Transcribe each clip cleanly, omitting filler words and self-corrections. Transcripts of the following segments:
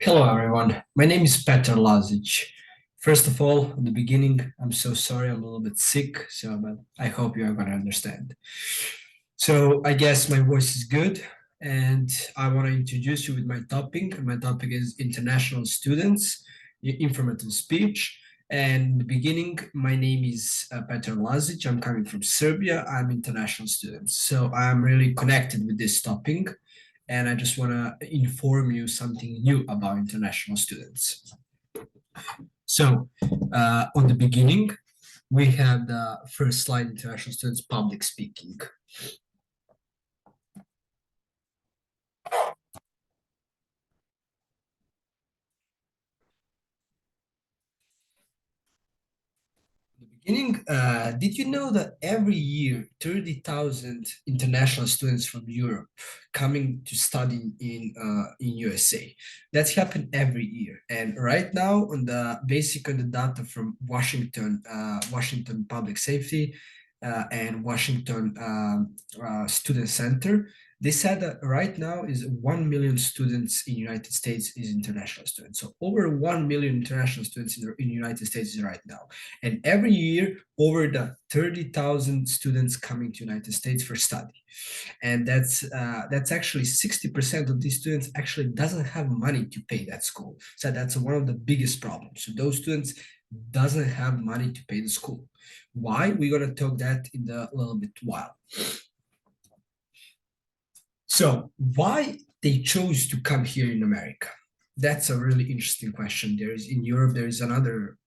Hello, everyone. My name is Petar Lazic. First of all, in the beginning, I'm so sorry I'm a little bit sick, but I hope you are going to understand. So, I guess my voice is good, and I want to introduce you with my topic. My topic is international students, informative speech. And in the beginning, my name is Petar Lazic. I'm coming from Serbia. I'm international student. So, I'm really connected with this topic and I just want to inform you something new about international students. So, on the beginning, we have the first slide, international students public speaking. Beginning, did you know that every year 30,000 international students from Europe coming to study in USA? That's happened every year. And right now, on the data from Washington Public Safety and Washington Student Center, they said that right now is 1 million students in United States is international students. So over 1 million international students in the United States is right now. And every year, over the 30,000 students coming to United States for study. And that's actually 60% of these students actually doesn't have money to pay that school. So that's one of the biggest problems. So those students doesn't have money to pay the school. Why? We're gonna talk that in a little bit while. So why they chose to come here in America? That's a really interesting question. There is in Europe, there is another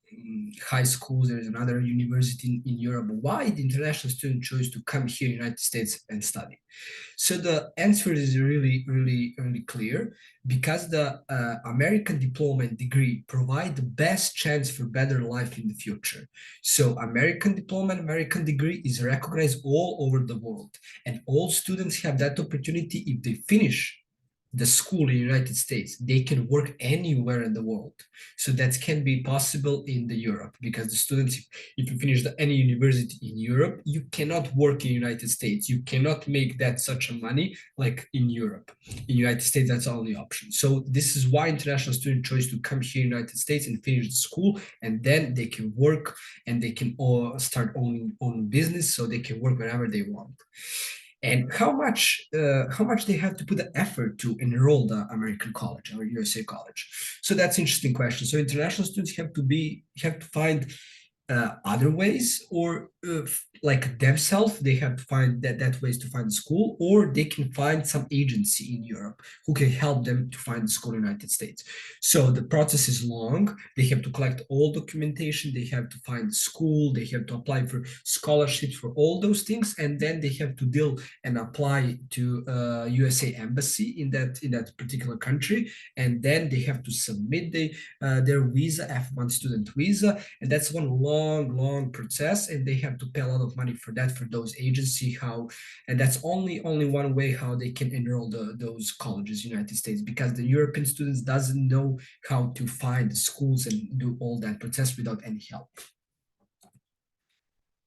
high school, there is another university in Europe. Why the international student chose to come here in the United States and study? So the answer is really clear because the American diploma and degree provide the best chance for better life in the future. So American diploma and American degree is recognized all over the world, and all students have that opportunity if they finish the school in the United States, they can work anywhere in the world. So that can be possible in the Europe because the students, if you finish any university in Europe, you cannot work in the United States. You cannot make that such a money like in Europe. In the United States, that's the only option. So this is why international student choose to come here in the United States and finish the school, and then they can work and they can all start owning business, so they can work wherever they want. And how much they have to put the effort to enroll the American college or USA college. So that's an interesting question. So international students have to find other ways, or like themselves, they have to find that ways to find the school, or they can find some agency in Europe who can help them to find the school in the United States. So the process is long. They have to collect all documentation, they have to find the school, they have to apply for scholarships for all those things, and then they have to deal and apply to USA embassy in that particular country, and then they have to submit their visa, F1 student visa, and that's one long process, and they have to pay a lot of money for that for those agency. And that's only one way how they can enroll those colleges in the United States, because the European students doesn't know how to find the schools and do all that process without any help.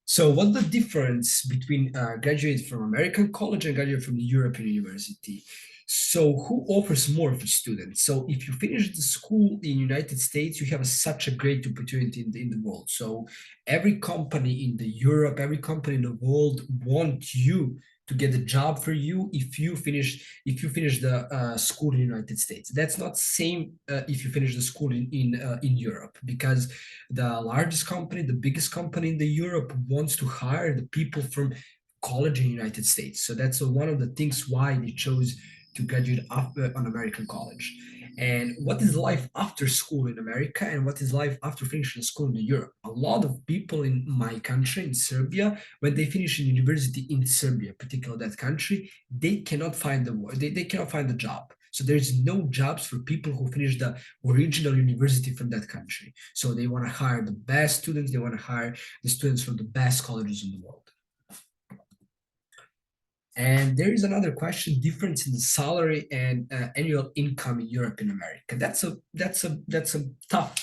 So what's the difference between graduate from American college and graduate from the European university? So who offers more for students? So if you finish the school in United States, you have such a great opportunity in the world. So every company in the Europe, every company in the world want you to get a job for you if you finish the school in the United States. That's not same if you finish the school in Europe, because the largest company, the biggest company in the Europe wants to hire the people from college in the United States. So that's one of the things why they chose to graduate after an American college. And what is life after school in America, and what is life after finishing school in Europe? A lot of people in my country, in Serbia, when they finish in university in Serbia, particularly that country, they cannot find the work, they cannot find the job. So there's no jobs for people who finish the original university from that country. So they want to hire the best students, they want to hire the students from the best colleges in the world. And there is another question: difference in the salary and annual income in Europe and America. That's a tough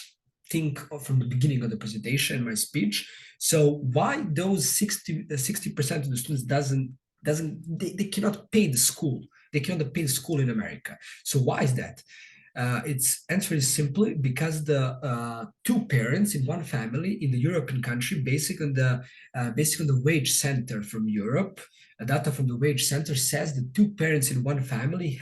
thing from the beginning of the presentation, my speech. So why those 60% of the students doesn't they cannot pay the school? They cannot pay the school in America. So why is that? Its answer is simply because the two parents in one family in the European country, based on the wage center from Europe, data from the wage center says the two parents in one family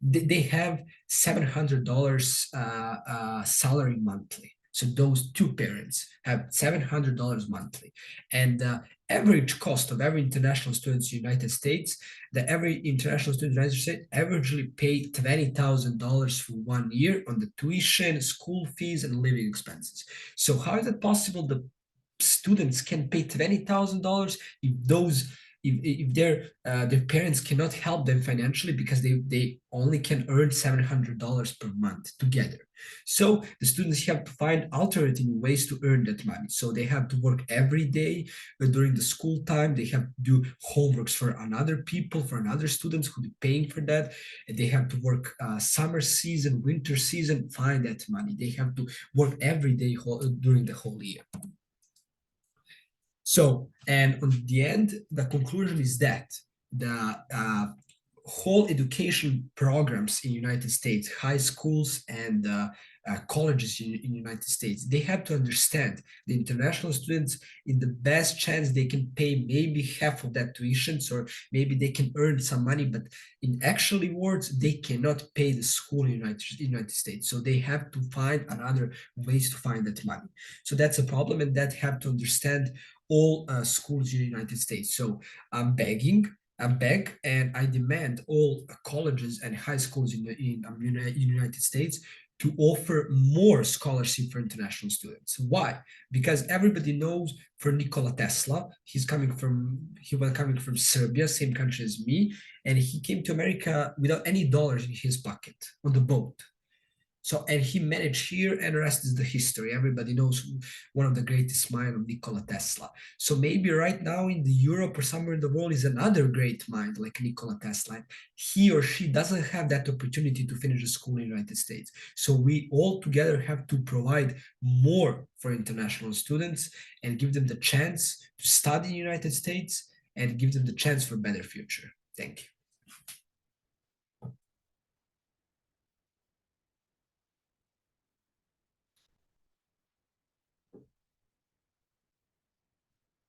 they have $700 salary monthly. So those two parents have $700 monthly, and the average cost of every international student in the United States, the every international student in the United States averagely pay $20,000 for 1 year on the tuition, school fees, and living expenses. So how is it possible the students can pay $20,000 if their parents cannot help them financially because they only can earn $700 per month together? So the students have to find alternative ways to earn that money. So they have to work every day during the school time. They have to do homeworks for another people, for another students who are paying for that. And they have to work summer season, winter season, find that money. They have to work every day during the whole year. So, and on the end, the conclusion is that the whole education programs in United States, high schools and colleges in United States, they have to understand the international students in the best chance they can pay maybe half of that tuitions, or maybe they can earn some money, but in actually words, they cannot pay the school in United States. So they have to find another ways to find that money. So that's a problem, and that have to understand all schools in the United States. So I'm beg and I demand all colleges and high schools in the United States to offer more scholarship for international students. Why? Because everybody knows for Nikola Tesla, he was coming from Serbia, same country as me, and he came to America without any dollars in his pocket on the boat. So, and he managed here, and the rest is the history. Everybody knows one of the greatest minds of Nikola Tesla. So maybe right now in the Europe or somewhere in the world is another great mind like Nikola Tesla. He or she doesn't have that opportunity to finish a school in the United States. So we all together have to provide more for international students and give them the chance to study in the United States and give them the chance for a better future. Thank you.